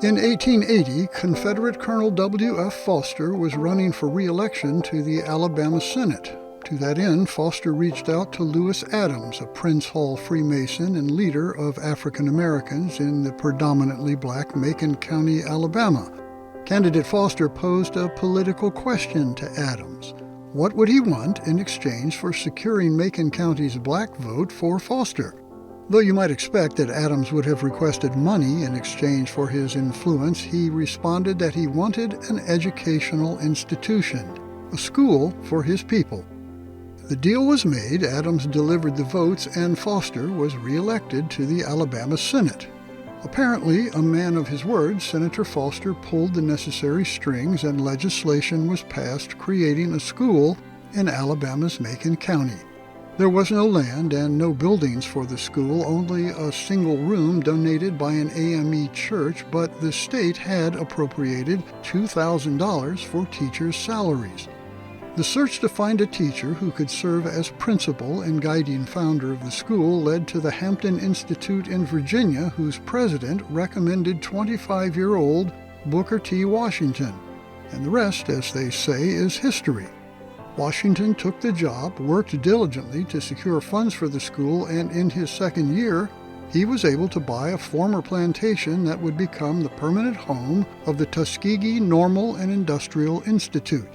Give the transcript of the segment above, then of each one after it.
In 1880, Confederate Colonel W.F. Foster was running for re-election to the Alabama Senate. To that end, Foster reached out to Lewis Adams, a Prince Hall Freemason and leader of African Americans in the predominantly black Macon County, Alabama. Candidate Foster posed a political question to Adams. What would he want in exchange for securing Macon County's black vote for Foster? Though you might expect that Adams would have requested money in exchange for his influence, he responded that he wanted an educational institution, a school for his people. The deal was made, Adams delivered the votes, and Foster was re-elected to the Alabama Senate. Apparently, a man of his word, Senator Foster pulled the necessary strings and legislation was passed creating a school in Alabama's Macon County. There was no land and no buildings for the school, only a single room donated by an AME church, but the state had appropriated $2,000 for teachers' salaries. The search to find a teacher who could serve as principal and guiding founder of the school led to the Hampton Institute in Virginia, whose president recommended 25-year-old Booker T. Washington. And the rest, as they say, is history. Washington took the job, worked diligently to secure funds for the school, and in his second year, he was able to buy a former plantation that would become the permanent home of the Tuskegee Normal and Industrial Institute.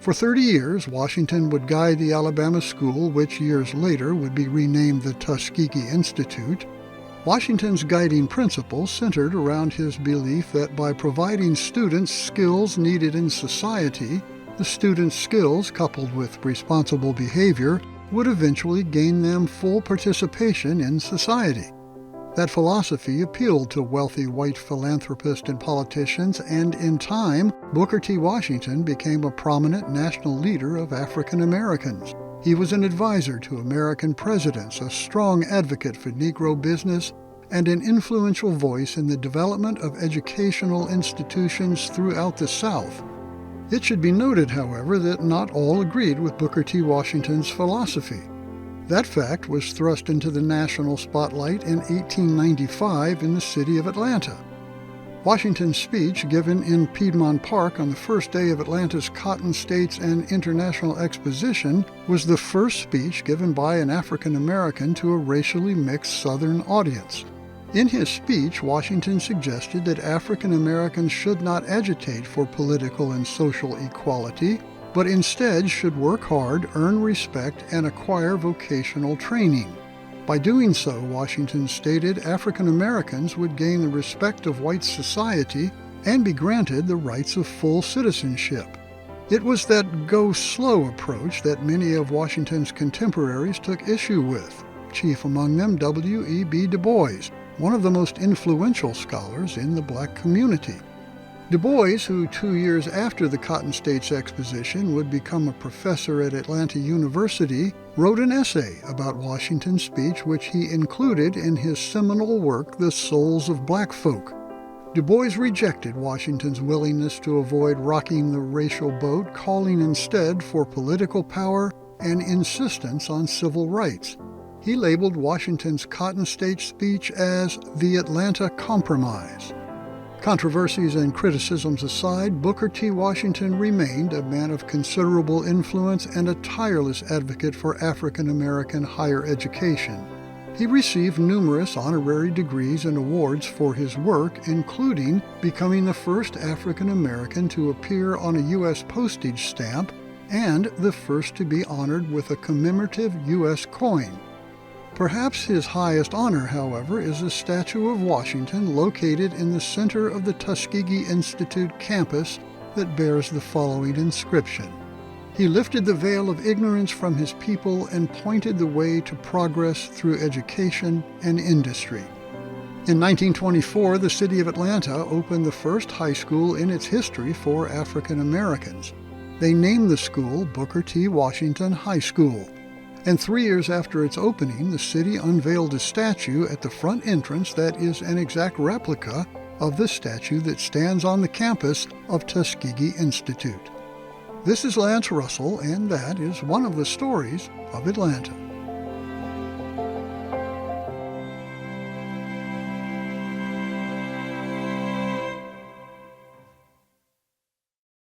For 30 years, Washington would guide the Alabama school, which years later would be renamed the Tuskegee Institute. Washington's guiding principles centered around his belief that by providing students skills needed in society, the students' skills, coupled with responsible behavior, would eventually gain them full participation in society. That philosophy appealed to wealthy white philanthropists and politicians, and in time, Booker T. Washington became a prominent national leader of African Americans. He was an advisor to American presidents, a strong advocate for Negro business, and an influential voice in the development of educational institutions throughout the South. It should be noted, however, that not all agreed with Booker T. Washington's philosophy. That fact was thrust into the national spotlight in 1895 in the city of Atlanta. Washington's speech, given in Piedmont Park on the first day of Atlanta's Cotton States and International Exposition, was the first speech given by an African American to a racially mixed Southern audience. In his speech, Washington suggested that African Americans should not agitate for political and social equality, but instead should work hard, earn respect, and acquire vocational training. By doing so, Washington stated, African Americans would gain the respect of white society and be granted the rights of full citizenship. It was that go slow approach that many of Washington's contemporaries took issue with, chief among them W.E.B. Du Bois, one of the most influential scholars in the black community. Du Bois, who 2 years after the Cotton States Exposition would become a professor at Atlanta University, wrote an essay about Washington's speech which he included in his seminal work, The Souls of Black Folk. Du Bois rejected Washington's willingness to avoid rocking the racial boat, calling instead for political power and insistence on civil rights. He labeled Washington's Cotton States speech as the Atlanta Compromise. Controversies and criticisms aside, Booker T. Washington remained a man of considerable influence and a tireless advocate for African American higher education. He received numerous honorary degrees and awards for his work, including becoming the first African American to appear on a U.S. postage stamp and the first to be honored with a commemorative U.S. coin. Perhaps his highest honor, however, is a statue of Washington located in the center of the Tuskegee Institute campus that bears the following inscription: He lifted the veil of ignorance from his people and pointed the way to progress through education and industry. In 1924, the city of Atlanta opened the first high school in its history for African Americans. They named the school Booker T. Washington High School. And 3 years after its opening, the city unveiled a statue at the front entrance that is an exact replica of the statue that stands on the campus of Tuskegee Institute. This is Lance Russell, and that is one of the stories of Atlanta.